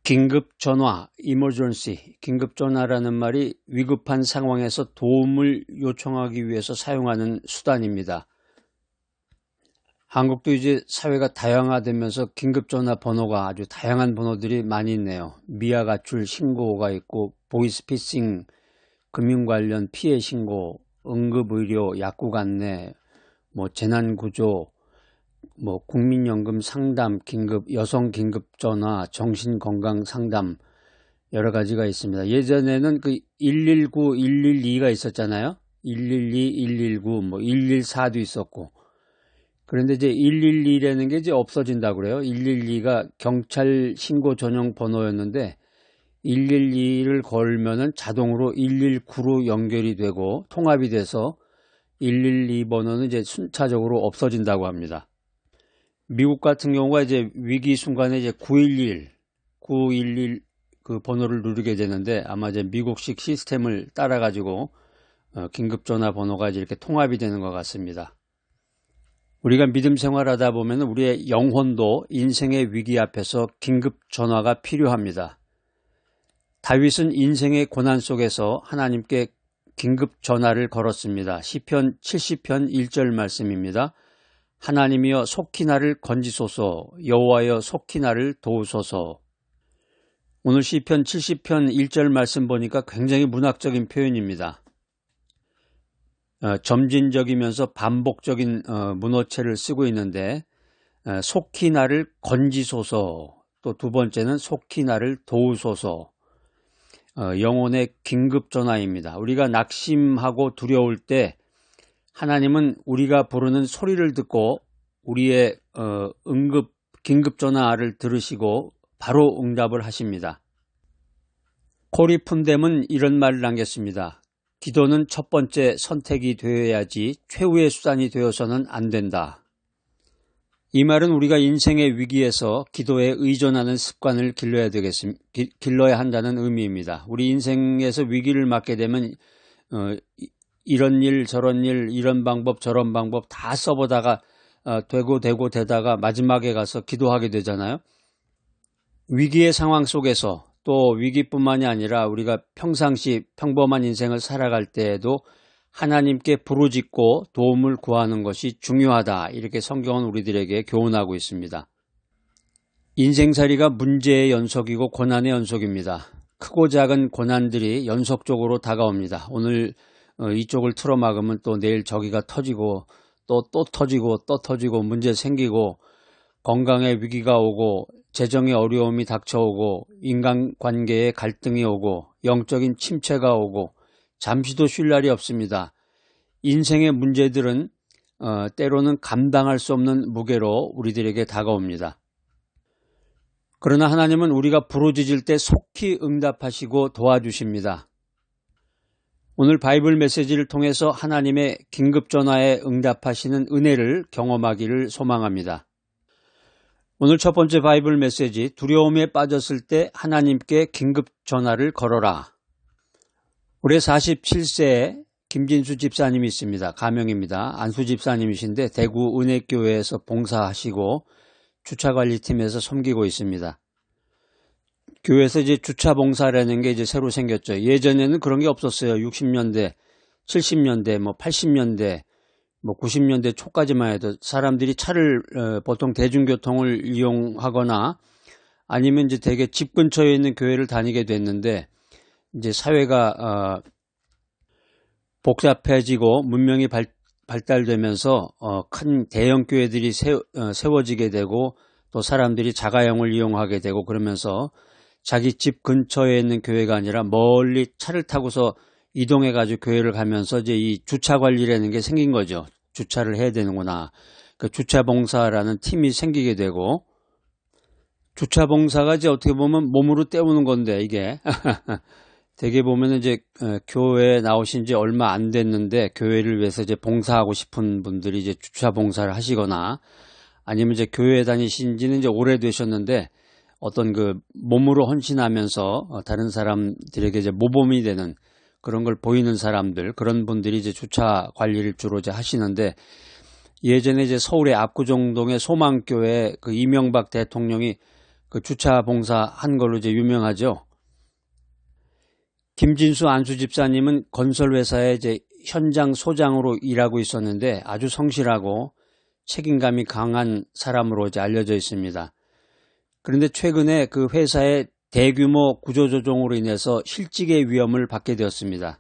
긴급전화, emergency, 긴급전화라는 말이 위급한 상황에서 도움을 요청하기 위해서 사용하는 수단입니다. 한국도 이제 사회가 다양화되면서 긴급전화 번호가 아주 다양한 번호들이 많이 있네요. 미아 가출 신고가 있고 보이스피싱, 금융 관련 피해 신고, 응급의료, 약국 안내, 재난구조, 국민연금 상담, 긴급, 여성 긴급전화, 정신건강 상담 여러 가지가 있습니다. 예전에는 그 119, 112가 있었잖아요. 112, 119, 114도 있었고. 그런데 이제 112라는 게 이제 없어진다고 그래요. 112가 경찰 신고 전용 번호였는데 112를 걸면은 자동으로 119로 연결이 되고 통합이 돼서 112 번호는 이제 순차적으로 없어진다고 합니다. 미국 같은 경우가 이제 위기 순간에 이제 911 그 번호를 누르게 되는데 아마 이제 미국식 시스템을 따라 가지고 긴급전화 번호가 이제 이렇게 통합이 되는 것 같습니다. 우리가 믿음 생활하다 보면 우리의 영혼도 인생의 위기 앞에서 긴급전화가 필요합니다. 다윗은 인생의 고난 속에서 하나님께 긴급전화를 걸었습니다. 시편 70편 1절 말씀입니다. 하나님이여 속히 나를 건지소서, 여호와여 속히 나를 도우소서. 오늘 시편 70편 1절 말씀 보니까 굉장히 문학적인 표현입니다. 점진적이면서 반복적인 문어체를 쓰고 있는데 속히 나를 건지소서, 또 두 번째는 속히 나를 도우소서. 영혼의 긴급전화입니다. 우리가 낙심하고 두려울 때 하나님은 우리가 부르는 소리를 듣고 우리의 긴급전화를 들으시고 바로 응답을 하십니다. 코리 푼뎀은 이런 말을 남겼습니다. 기도는 첫 번째 선택이 되어야지 최후의 수단이 되어서는 안 된다. 이 말은 우리가 인생의 위기에서 기도에 의존하는 습관을 길러야 한다는 의미입니다. 우리 인생에서 위기를 맞게 되면 이런 일 저런 일 이런 방법 저런 방법 다 써보다가 되다가 마지막에 가서 기도하게 되잖아요. 위기의 상황 속에서 또 위기뿐만이 아니라 우리가 평상시 평범한 인생을 살아갈 때에도 하나님께 부르짖고 도움을 구하는 것이 중요하다. 이렇게 성경은 우리들에게 교훈하고 있습니다. 인생살이가 문제의 연속이고 고난의 연속입니다. 크고 작은 고난들이 연속적으로 다가옵니다. 오늘 이쪽을 틀어막으면 또 내일 저기가 터지고 또 터지고 또 터지고 문제 생기고 건강에 위기가 오고 재정의 어려움이 닥쳐오고 인간관계에 갈등이 오고 영적인 침체가 오고 잠시도 쉴 날이 없습니다. 인생의 문제들은 때로는 감당할 수 없는 무게로 우리들에게 다가옵니다. 그러나 하나님은 우리가 부르짖을 때 속히 응답하시고 도와주십니다. 오늘 바이블 메시지를 통해서 하나님의 긴급전화에 응답하시는 은혜를 경험하기를 소망합니다. 오늘 첫 번째 바이블 메시지, 두려움에 빠졌을 때 하나님께 긴급전화를 걸어라. 올해 47세에 김진수 집사님이 있습니다. 가명입니다. 안수 집사님이신데 대구 은혜교회에서 봉사하시고 주차관리팀에서 섬기고 있습니다. 교회에서 이제 주차봉사라는 게 이제 새로 생겼죠. 예전에는 그런 게 없었어요. 60년대, 70년대, 80년대, 90년대 초까지만 해도 사람들이 차를 보통 대중교통을 이용하거나 아니면 이제 되게 집 근처에 있는 교회를 다니게 됐는데 이제 사회가 복잡해지고 문명이 발달되면서 큰 대형 교회들이 세워지게 되고 또 사람들이 자가용을 이용하게 되고 그러면서 자기 집 근처에 있는 교회가 아니라 멀리 차를 타고서 이동해가지고 교회를 가면서 이제 이 주차 관리라는 게 생긴 거죠. 주차를 해야 되는구나. 그 주차봉사라는 팀이 생기게 되고 주차봉사가 이제 어떻게 보면 몸으로 때우는 건데 이게 되게 보면 이제 교회에 나오신 지 얼마 안 됐는데 교회를 위해서 이제 봉사하고 싶은 분들이 이제 주차봉사를 하시거나 아니면 이제 교회에 다니신 지는 이제 오래되셨는데 어떤 그 몸으로 헌신하면서 다른 사람들에게 이제 모범이 되는 그런 걸 보이는 사람들, 그런 분들이 이제 주차 관리를 주로 이제 하시는데 예전에 이제 서울의 압구정동의 소망교회 그 이명박 대통령이 그 주차 봉사 한 걸로 이제 유명하죠. 김진수 안수 집사님은 건설회사의 이제 현장 소장으로 일하고 있었는데 아주 성실하고 책임감이 강한 사람으로 이제 알려져 있습니다. 그런데 최근에 그 회사의 대규모 구조조정으로 인해서 실직의 위험을 받게 되었습니다.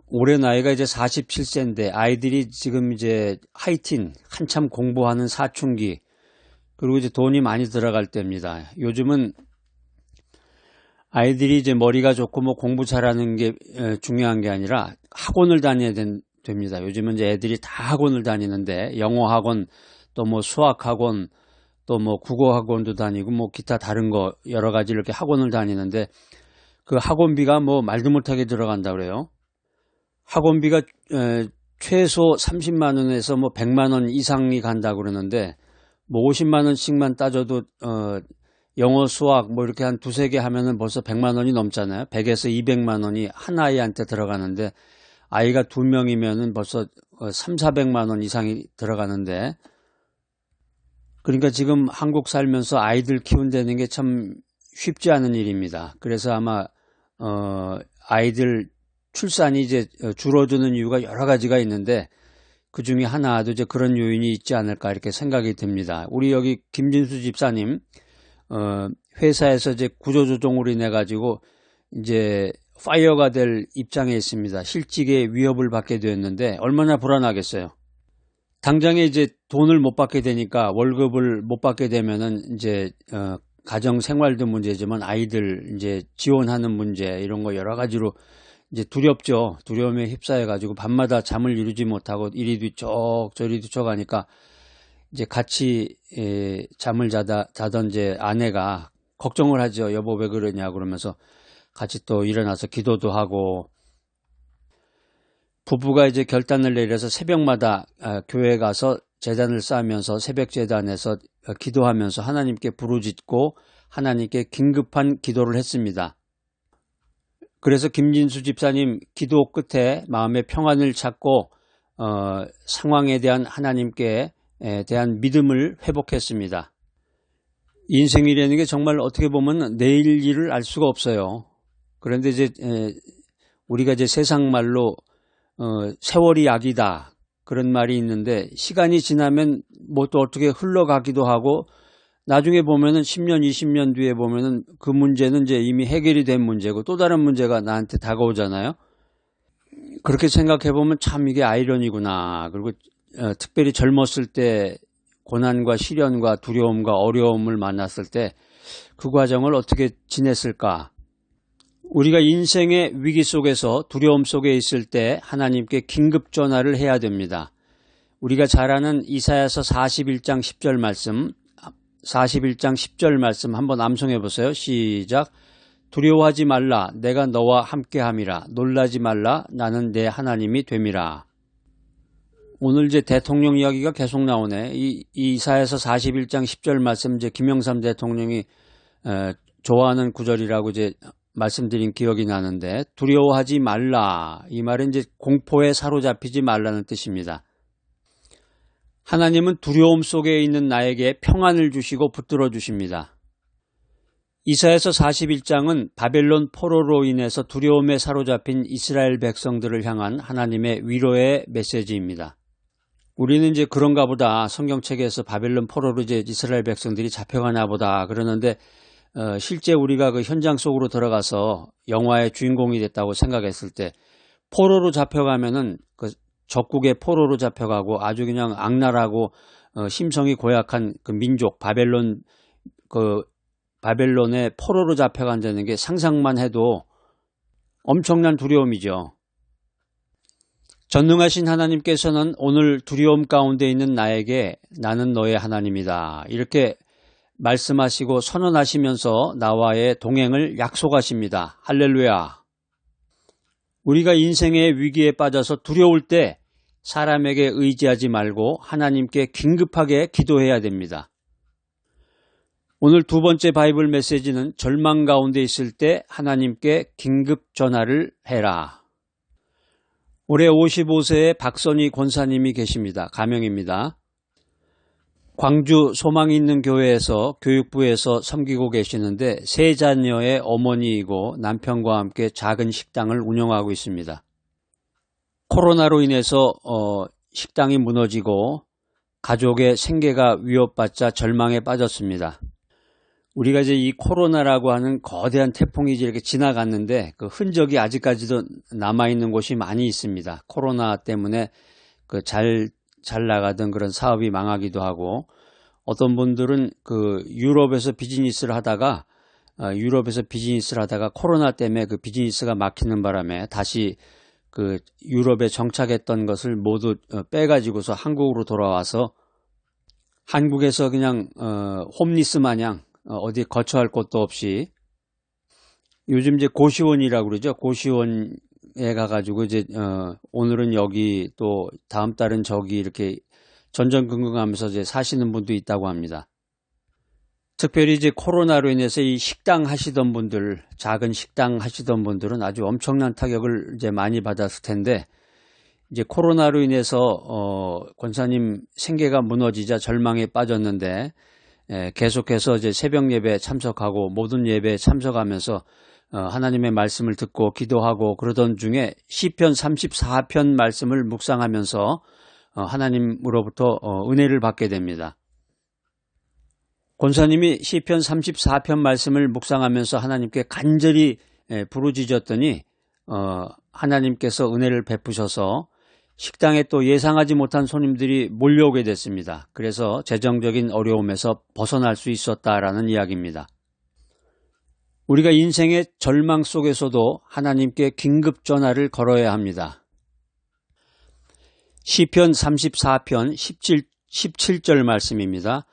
올해 나이가 이제 47세인데 아이들이 지금 이제 하이틴, 한참 공부하는 사춘기, 그리고 이제 돈이 많이 들어갈 때입니다. 요즘은 아이들이 이제 머리가 좋고 뭐 공부 잘하는 게 중요한 게 아니라 학원을 다녀야 됩니다. 요즘은 이제 애들이 다 학원을 다니는데 영어 학원, 또 뭐 수학 학원, 또 뭐 국어 학원도 다니고 뭐 기타 다른 거 여러 가지 이렇게 학원을 다니는데 그 학원비가 뭐 말도 못하게 들어간다 그래요. 학원비가 최소 30만 원에서 뭐 100만 원 이상이 간다 그러는데 뭐 50만 원씩만 따져도 영어 수학 뭐 이렇게 한 두세 개 하면은 벌써 100만 원이 넘잖아요. 100에서 200만 원이 한 아이한테 들어가는데 아이가 2명이면은 벌써 3,400만 원 이상이 들어가는데, 그러니까 지금 한국 살면서 아이들 키운다는 게 참 쉽지 않은 일입니다. 그래서 아마 아이들 출산이 이제 줄어드는 이유가 여러 가지가 있는데 그 중에 하나도 이제 그런 요인이 있지 않을까 이렇게 생각이 듭니다. 우리 여기 김진수 집사님 회사에서 이제 구조조정으로 인해 가지고 이제 파이어가 될 입장에 있습니다. 실직의 위협을 받게 되었는데 얼마나 불안하겠어요. 당장에 이제 돈을 못 받게 되니까, 월급을 못 받게 되면은 이제 가정 생활도 문제지만 아이들 이제 지원하는 문제 이런 거 여러 가지로 이제 두렵죠. 두려움에 휩싸여 가지고 밤마다 잠을 이루지 못하고 이리 뒤척 저리 뒤척 하니까 이제 같이 잠을 자던 이제 아내가 걱정을 하죠. 여보 왜 그러냐 그러면서 같이 또 일어나서 기도도 하고, 부부가 이제 결단을 내려서 새벽마다 교회에 가서 제단을 쌓으면서 새벽 제단에서 기도하면서 하나님께 부르짖고 하나님께 긴급한 기도를 했습니다. 그래서 김진수 집사님 기도 끝에 마음의 평안을 찾고 상황에 대한 하나님께 대한 믿음을 회복했습니다. 인생이라는 게 정말 어떻게 보면 내일 일을 알 수가 없어요. 그런데 이제 우리가 이제 세상 말로 세월이 약이다 그런 말이 있는데, 시간이 지나면 뭐 또 어떻게 흘러가기도 하고 나중에 보면은 10년 20년 뒤에 보면은 그 문제는 이제 이미 해결이 된 문제고 또 다른 문제가 나한테 다가오잖아요. 그렇게 생각해 보면 참 이게 아이러니구나. 그리고 특별히 젊었을 때 고난과 시련과 두려움과 어려움을 만났을 때 그 과정을 어떻게 지냈을까. 우리가 인생의 위기 속에서 두려움 속에 있을 때 하나님께 긴급 전화를 해야 됩니다. 우리가 잘 아는 이사야서 41장 10절 말씀, 41장 10절 말씀 한번 암송해 보세요. 시작. 두려워하지 말라, 내가 너와 함께함이라. 놀라지 말라, 나는 내 하나님이 됨이라. 오늘 이제 대통령 이야기가 계속 나오네. 이 이사야서 41장 10절 말씀, 이제 김영삼 대통령이 좋아하는 구절이라고 이제 말씀드린 기억이 나는데, 두려워하지 말라, 이 말은 이제 공포에 사로잡히지 말라는 뜻입니다. 하나님은 두려움 속에 있는 나에게 평안을 주시고 붙들어 주십니다. 이사야서 41장은 바벨론 포로로 인해서 두려움에 사로잡힌 이스라엘 백성들을 향한 하나님의 위로의 메시지입니다. 우리는 이제 그런가 보다, 성경책에서 바벨론 포로로 이제 이스라엘 백성들이 잡혀가나 보다 그러는데 실제 우리가 그 현장 속으로 들어가서 영화의 주인공이 됐다고 생각했을 때, 포로로 잡혀가면은 그 적국의 포로로 잡혀가고 아주 그냥 악랄하고 심성이 고약한 그 민족 바벨론의 포로로 잡혀간다는 게 상상만 해도 엄청난 두려움이죠. 전능하신 하나님께서는 오늘 두려움 가운데 있는 나에게 나는 너의 하나님이다 이렇게 말씀하시고 선언하시면서 나와의 동행을 약속하십니다. 할렐루야. 우리가 인생의 위기에 빠져서 두려울 때 사람에게 의지하지 말고 하나님께 긴급하게 기도해야 됩니다. 오늘 두 번째 바이블 메시지는 절망 가운데 있을 때 하나님께 긴급 전화를 해라. 올해 55세의 박선희 권사님이 계십니다. 가명입니다. 광주 소망이 있는 교회에서 교육부에서 섬기고 계시는데 세 자녀의 어머니이고 남편과 함께 작은 식당을 운영하고 있습니다. 코로나로 인해서 식당이 무너지고 가족의 생계가 위협받자 절망에 빠졌습니다. 우리가 이제 이 코로나라고 하는 거대한 태풍이 이제 이렇게 지나갔는데 그 흔적이 아직까지도 남아있는 곳이 많이 있습니다. 코로나 때문에 그 잘 나가던 그런 사업이 망하기도 하고, 어떤 분들은 그 유럽에서 비즈니스를 하다가 코로나 때문에 그 비즈니스가 막히는 바람에 다시 그 유럽에 정착했던 것을 모두 빼가지고서 한국으로 돌아와서 한국에서 그냥 홈리스 마냥 어디 거처할 곳도 없이 요즘 이제 고시원이라고 그러죠. 고시원에 가가지고 이제 오늘은 여기 또 다음 달은 저기 이렇게 전전긍긍하면서 이제 사시는 분도 있다고 합니다. 특별히 이제 코로나로 인해서 이 식당 하시던 분들, 작은 식당 하시던 분들은 아주 엄청난 타격을 이제 많이 받았을 텐데, 이제 코로나로 인해서 권사님 생계가 무너지자 절망에 빠졌는데, 계속해서 이제 새벽 예배에 참석하고 모든 예배에 참석하면서 하나님의 말씀을 듣고 기도하고 그러던 중에 시편 34편 말씀을 묵상하면서 하나님으로부터 은혜를 받게 됩니다. 권사님이 시편 34편 말씀을 묵상하면서 하나님께 간절히 부르짖었더니 하나님께서 은혜를 베푸셔서 식당에 또 예상하지 못한 손님들이 몰려오게 됐습니다. 그래서 재정적인 어려움에서 벗어날 수 있었다라는 이야기입니다. 우리가 인생의 절망 속에서도 하나님께 긴급 전화를 걸어야 합니다. 시편 34편 17절 말씀입니다.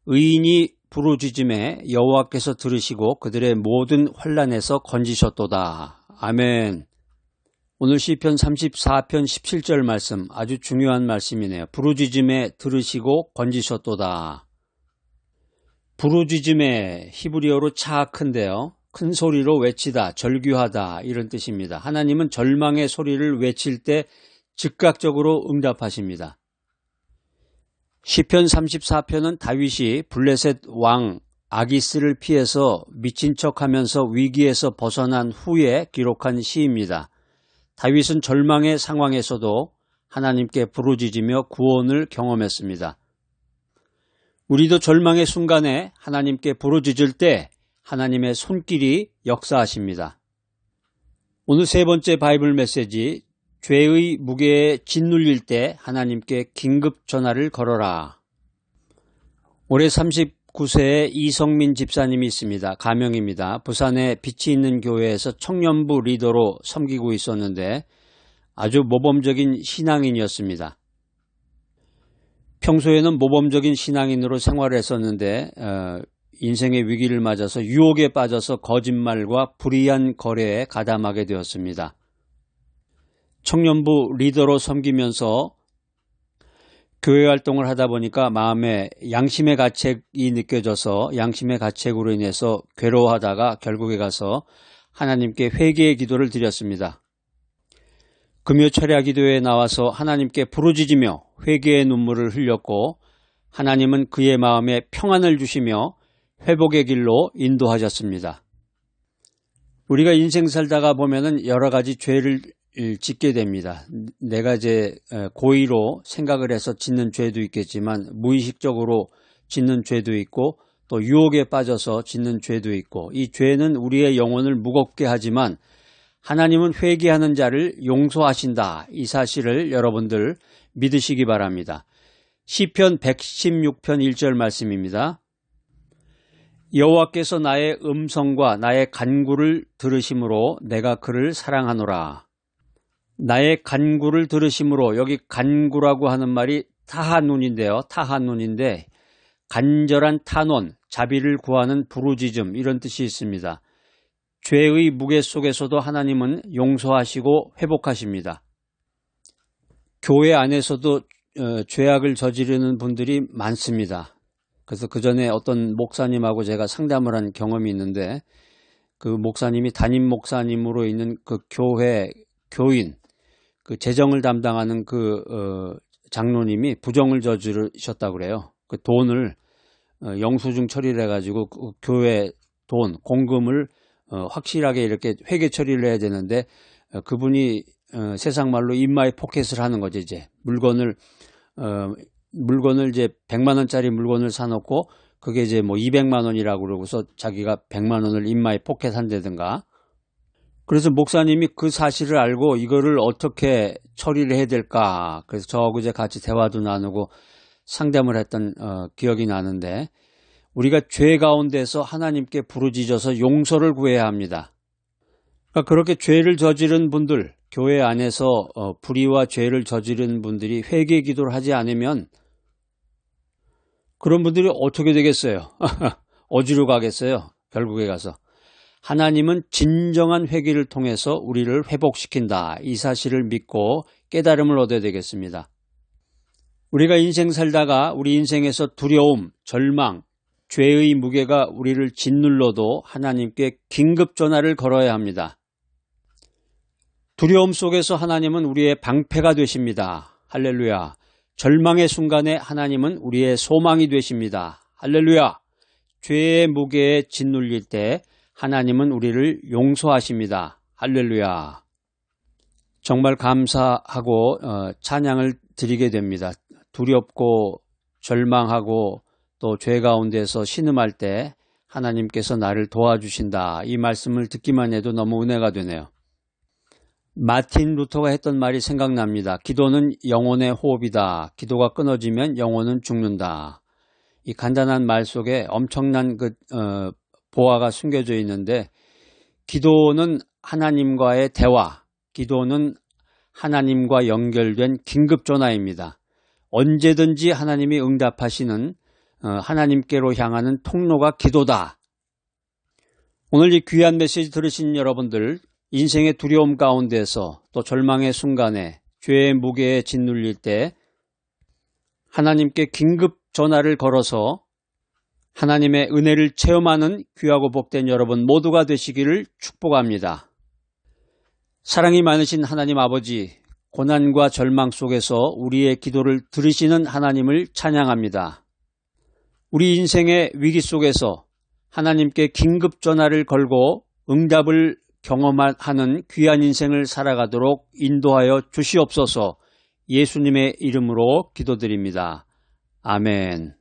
의인이 부르짖음에 여호와께서 들으시고 그들의 모든 환난에서 건지셨도다. 아멘. 오늘 시편 34편 17절 말씀 아주 중요한 말씀이네요. 부르짖음에 들으시고 건지셨도다. 부르짖음에 히브리어로 차악한데요. 큰 소리로 외치다, 절규하다 이런 뜻입니다. 하나님은 절망의 소리를 외칠 때 즉각적으로 응답하십니다. 시편 34편은 다윗이 블레셋 왕 아기스를 피해서 미친 척하면서 위기에서 벗어난 후에 기록한 시입니다. 다윗은 절망의 상황에서도 하나님께 부르짖으며 구원을 경험했습니다. 우리도 절망의 순간에 하나님께 부르짖을 때 하나님의 손길이 역사하십니다. 오늘 세 번째 바이블 메시지, 죄의 무게에 짓눌릴 때 하나님께 긴급 전화를 걸어라. 올해 39세의 이성민 집사님이 있습니다. 가명입니다. 부산에 빛이 있는 교회에서 청년부 리더로 섬기고 있었는데 아주 모범적인 신앙인이었습니다. 평소에는 모범적인 신앙인으로 생활을 했었는데 인생의 위기를 맞아서 유혹에 빠져서 거짓말과 불의한 거래에 가담하게 되었습니다. 청년부 리더로 섬기면서 교회 활동을 하다 보니까 마음에 양심의 가책이 느껴져서 양심의 가책으로 인해서 괴로워하다가 결국에 가서 하나님께 회개의 기도를 드렸습니다. 금요 철야 기도에 나와서 하나님께 부르짖으며 회개의 눈물을 흘렸고 하나님은 그의 마음에 평안을 주시며 회복의 길로 인도하셨습니다. 우리가 인생 살다가 보면은 여러 가지 죄를 짓게 됩니다. 내가 이제 고의로 생각을 해서 짓는 죄도 있겠지만 무의식적으로 짓는 죄도 있고 또 유혹에 빠져서 짓는 죄도 있고 이 죄는 우리의 영혼을 무겁게 하지만 하나님은 회개하는 자를 용서하신다. 이 사실을 여러분들 믿으시기 바랍니다. 시편 116편 1절 말씀입니다. 여호와께서 나의 음성과 나의 간구를 들으심으로 내가 그를 사랑하노라. 나의 간구를 들으심으로, 여기 간구라고 하는 말이 타한눈인데요. 타한눈인데 간절한 탄원, 자비를 구하는 부르짖음 이런 뜻이 있습니다. 죄의 무게 속에서도 하나님은 용서하시고 회복하십니다. 교회 안에서도 죄악을 저지르는 분들이 많습니다. 그래서 그 전에 어떤 목사님하고 제가 상담을 한 경험이 있는데 그 목사님이 담임 목사님으로 있는 그 교회 교인, 그 재정을 담당하는 그 장로님이 부정을 저지르셨다고 그래요. 그 돈을 영수증 처리를 해가지고 그 교회 돈, 공금을 확실하게 이렇게 회계 처리를 해야 되는데 그분이 세상 말로 인마이 포켓을 하는 거죠. 이제 물건을 이제 100만 원짜리 물건을 사놓고 그게 이제 뭐 200만 원이라고 그러고서 자기가 100만 원을 인마이 포켓 한다든가. 그래서 목사님이 그 사실을 알고 이거를 어떻게 처리를 해야 될까. 그래서 저하고 이제 같이 대화도 나누고 상담을 했던 기억이 나는데, 우리가 죄 가운데서 하나님께 부르짖어서 용서를 구해야 합니다. 그러니까 그렇게 죄를 저지른 분들, 교회 안에서 불의와 죄를 저지른 분들이 회개 기도를 하지 않으면 그런 분들이 어떻게 되겠어요? 어디로 가겠어요? 결국에 가서. 하나님은 진정한 회개를 통해서 우리를 회복시킨다. 이 사실을 믿고 깨달음을 얻어야 되겠습니다. 우리가 인생 살다가 우리 인생에서 두려움, 절망, 죄의 무게가 우리를 짓눌러도 하나님께 긴급 전화를 걸어야 합니다. 두려움 속에서 하나님은 우리의 방패가 되십니다. 할렐루야. 절망의 순간에 하나님은 우리의 소망이 되십니다. 할렐루야. 죄의 무게에 짓눌릴 때 하나님은 우리를 용서하십니다. 할렐루야. 정말 감사하고 찬양을 드리게 됩니다. 두렵고 절망하고 또 죄 가운데서 신음할 때 하나님께서 나를 도와주신다. 이 말씀을 듣기만 해도 너무 은혜가 되네요. 마틴 루터가 했던 말이 생각납니다. 기도는 영혼의 호흡이다. 기도가 끊어지면 영혼은 죽는다. 이 간단한 말 속에 엄청난 보화가 숨겨져 있는데, 기도는 하나님과의 대화, 기도는 하나님과 연결된 긴급전화입니다. 언제든지 하나님이 응답하시는 하나님께로 향하는 통로가 기도다. 오늘 이 귀한 메시지 들으신 여러분들, 인생의 두려움 가운데서 또 절망의 순간에 죄의 무게에 짓눌릴 때 하나님께 긴급 전화를 걸어서 하나님의 은혜를 체험하는 귀하고 복된 여러분 모두가 되시기를 축복합니다. 사랑이 많으신 하나님 아버지, 고난과 절망 속에서 우리의 기도를 들으시는 하나님을 찬양합니다. 우리 인생의 위기 속에서 하나님께 긴급 전화를 걸고 응답을 경험하는 귀한 인생을 살아가도록 인도하여 주시옵소서. 예수님의 이름으로 기도드립니다. 아멘.